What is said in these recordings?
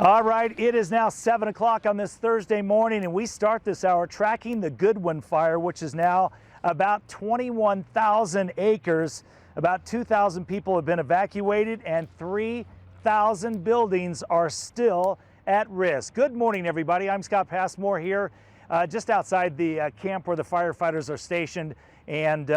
All right, it is now 7 o'clock on this Thursday morning, and we start this hour tracking the Goodwin Fire, which is now about 21,000 acres. About 2,000 people have been evacuated, and 3,000 buildings are still at risk. Good morning, everybody. I'm Scott Passmore here, just outside the camp where the firefighters are stationed. And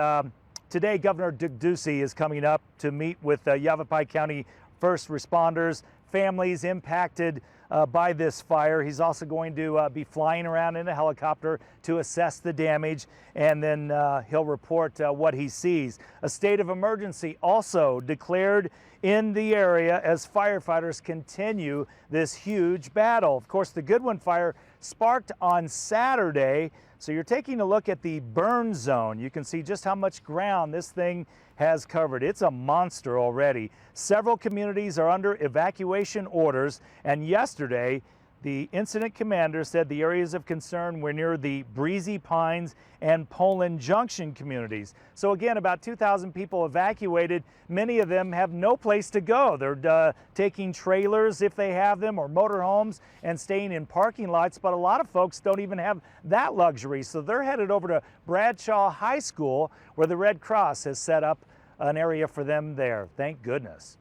today, Governor Doug Ducey is coming up to meet with Yavapai County first responders, families impacted by this fire. He's also going to be flying around in a helicopter to assess the damage, and then he'll report what he sees. A state of emergency also declared in the area as firefighters continue this huge battle. Of course, the Goodwin Fire sparked on Saturday, so you're taking a look at the burn zone. You can see just how much ground this thing has covered. It's a monster already. Several communities are under evacuation orders, and yesterday the incident commander said the areas of concern were near the Breezy Pines and Poland Junction communities. So again, about 2,000 people evacuated. Many of them have no place to go. They're taking trailers if they have them, or motorhomes, and staying in parking lots, but a lot of folks don't even have that luxury. So they're headed over to Bradshaw High School, where the Red Cross has set up an area for them there. Thank goodness.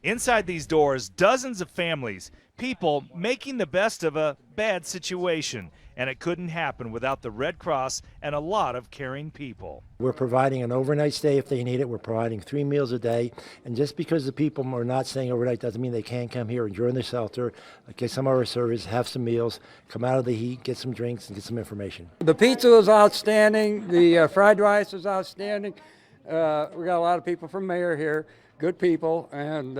Inside these doors, dozens of families, people making the best of a bad situation, and it couldn't happen without the Red Cross and a lot of caring people. We're providing an overnight stay if they need it. We're providing 3 meals a day, and just because the people are not staying overnight doesn't mean they can't come here and join the shelter, get some of our service, have some meals, come out of the heat, get some drinks, and get some information. The pizza was outstanding. The fried rice was outstanding. We got a lot of people from Mayor here, good people, and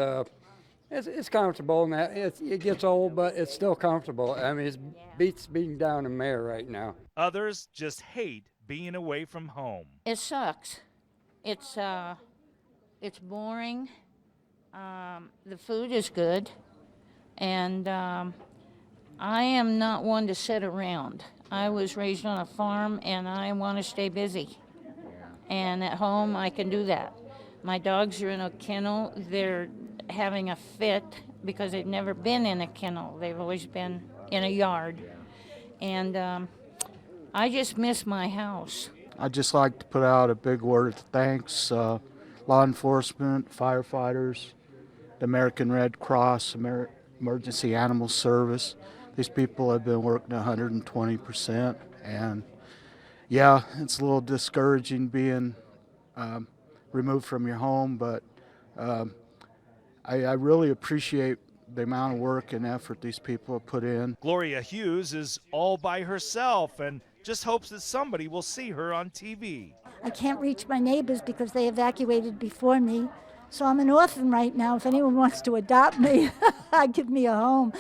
it's comfortable. And it gets old, but it's still comfortable. I mean, it beats being down in Mayor right now. Others just hate being away from home. It sucks. It's boring. The food is good, and I am not one to sit around. I was raised on a farm, and I want to stay busy. And at home, I can do that. My dogs are in a kennel. They're having a fit because they've never been in a kennel. They've always been in a yard. And I just miss my house. I'd just like to put out a big word of thanks, law enforcement, firefighters, the American Red Cross, Emergency Animal Service. These people have been working 120%, and yeah, it's a little discouraging being removed from your home, but I really appreciate the amount of work and effort these people have put in. Gloria Hughes is all by herself and just hopes that somebody will see her on TV. I can't reach my neighbors because they evacuated before me, so I'm an orphan right now. If anyone wants to adopt me, give me a home.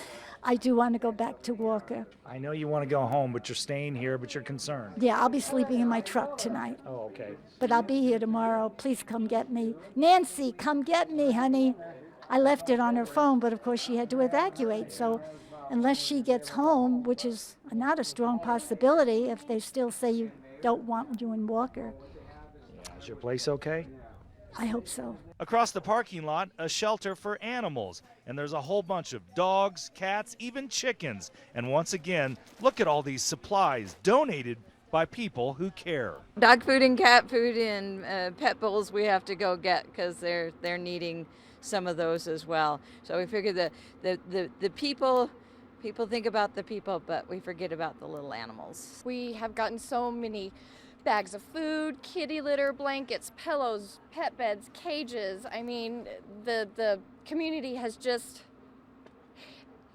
I do want to go back to Walker. I know you want to go home, but you're staying here, but you're concerned. Yeah, I'll be sleeping in my truck tonight. Oh, okay. But I'll be here tomorrow. Please come get me. Nancy, come get me, honey. I left it on her phone, but of course she had to evacuate. So unless she gets home, which is not a strong possibility if they still say you don't want you in Walker. Is your place okay? I hope so. Across the parking lot, a shelter for animals. And there's a whole bunch of dogs, cats, even chickens. And once again, look at all these supplies donated by people who care. Dog food and cat food and pet bowls we have to go get because they're needing some of those as well. So we figure the people think about the people, but we forget about the little animals. We have gotten so many bags of food, kitty litter, blankets, pillows, pet beds, cages. I mean, the community has just,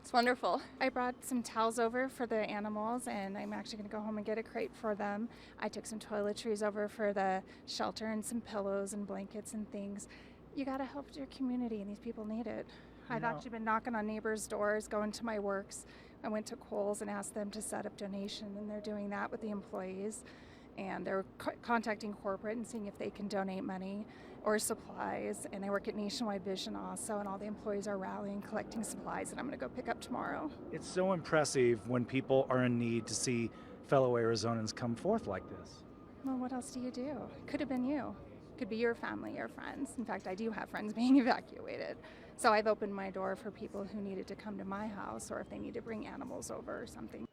it's wonderful. I brought some towels over for the animals, and I'm actually going to go home and get a crate for them. I took some toiletries over for the shelter and some pillows and blankets and things. You got to help your community, and these people need it. I've actually been knocking on neighbors' doors, going to my works. I went to Kohl's and asked them to set up donation, and they're doing that with the employees. And they're contacting corporate and seeing if they can donate money or supplies. And I work at Nationwide Vision also, and all the employees are rallying, collecting supplies, and I'm going to go pick up tomorrow. It's so impressive when people are in need to see fellow Arizonans come forth like this. Well, what else do you do? Could have been you. Could be your family or friends. In fact, I do have friends being evacuated. So I've opened my door for people who needed to come to my house, or if they need to bring animals over or something.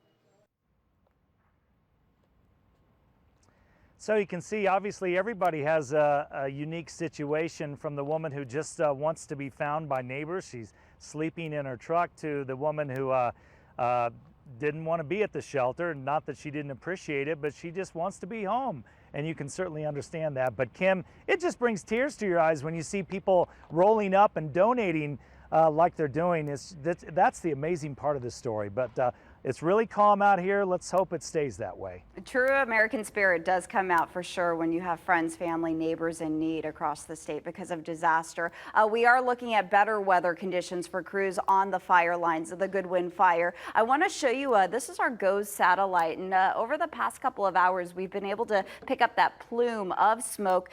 So you can see, obviously, everybody has a unique situation, from the woman who just wants to be found by neighbors. She's sleeping in her truck, to the woman who didn't want to be at the shelter. Not that she didn't appreciate it, but she just wants to be home. And you can certainly understand that. But Kim, it just brings tears to your eyes when you see people rolling up and donating like they're doing. That's the amazing part of this story. But it's really calm out here. Let's hope it stays that way. True American spirit does come out for sure when you have friends, family, neighbors in need across the state because of disaster. We are looking at better weather conditions for crews on the fire lines of the Goodwin Fire. I want to show you, this is our GOES satellite, and over the past couple of hours, we've been able to pick up that plume of smoke,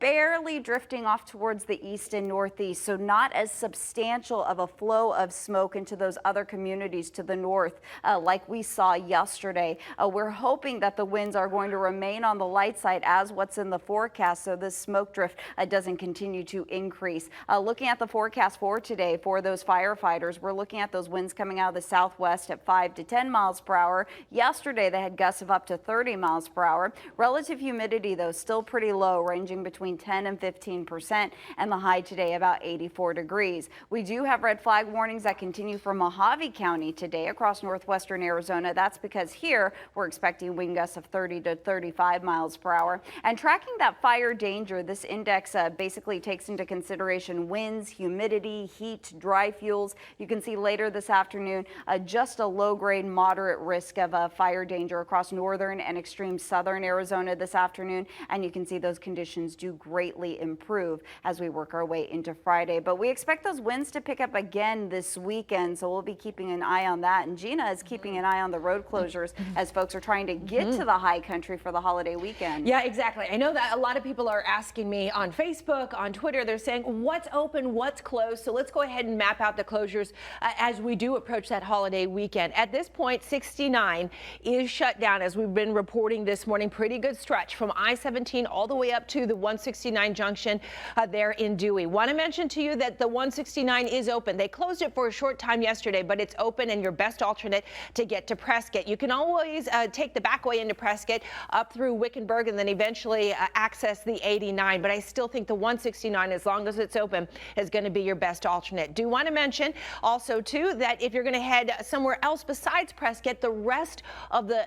barely drifting off towards the east and northeast, so not as substantial of a flow of smoke into those other communities to the north like we saw yesterday. We're hoping that the winds are going to remain on the light side as what's in the forecast, so this smoke drift doesn't continue to increase. Looking at the forecast for today for those firefighters, we're looking at those winds coming out of the southwest at 5 to 10 miles per hour. Yesterday, they had gusts of up to 30 miles per hour. Relative humidity, though, still pretty low, ranging between 10 and 15%, and the high today about 84 degrees. We do have red flag warnings that continue for Mojave County today across northwestern Arizona. That's because here we're expecting wind gusts of 30 to 35 miles per hour. And tracking that fire danger, this index basically takes into consideration winds, humidity, heat, dry fuels. You can see later this afternoon just a low-grade moderate risk of fire danger across northern and extreme southern Arizona this afternoon. And you can see those conditions do greatly improve as we work our way into Friday. But we expect those winds to pick up again this weekend, so we'll be keeping an eye on that. And Gina is keeping an eye on the road closures as folks are trying to get to the high country for the holiday weekend. Yeah, exactly. I know that a lot of people are asking me on Facebook, on Twitter, they're saying what's open, what's closed. So let's go ahead and map out the closures as we do approach that holiday weekend. At this point, 69 is shut down, as we've been reporting this morning. Pretty good stretch from I-17 all the way up to the 169 junction there in Dewey. Want to mention to you that the 169 is open. They closed it for a short time yesterday, but it's open and your best alternate to get to Prescott. You can always take the back way into Prescott up through Wickenburg and then eventually access the 89. But I still think the 169, as long as it's open, is going to be your best alternate. Do want to mention also, too, that if you're going to head somewhere else besides Prescott, the rest of the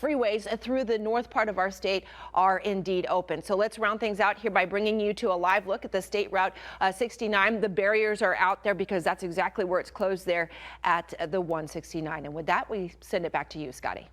freeways through the north part of our state are indeed open. So let's round things out here by bringing you to a live look at the State Route 69. The barriers are out there because that's exactly where it's closed there at the 169. And with that, we send it back to you, Scotty.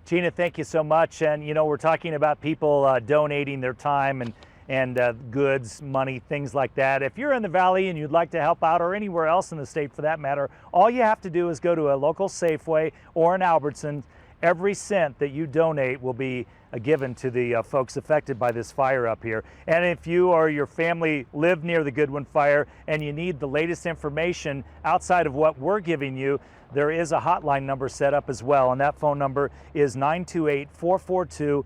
Gina, thank you so much. And you know, we're talking about people donating their time and goods, money, things like that. If you're in the Valley and you'd like to help out, or anywhere else in the state for that matter, all you have to do is go to a local Safeway or an Albertsons. Every cent that you donate will be given to the folks affected by this fire up here. And if you or your family live near the Goodwin Fire and you need the latest information outside of what we're giving you, there is a hotline number set up as well, and that phone number is 928-442-5103,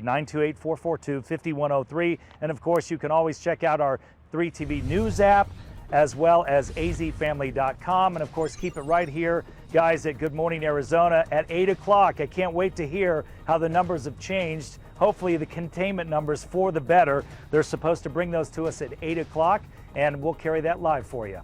928-442-5103. And of course, you can always check out our 3TV News app, as well as azfamily.com. And of course, keep it right here, guys, at Good Morning Arizona at 8 o'clock. I can't wait to hear how the numbers have changed. Hopefully the containment numbers for the better. They're supposed to bring those to us at 8 o'clock, and we'll carry that live for you.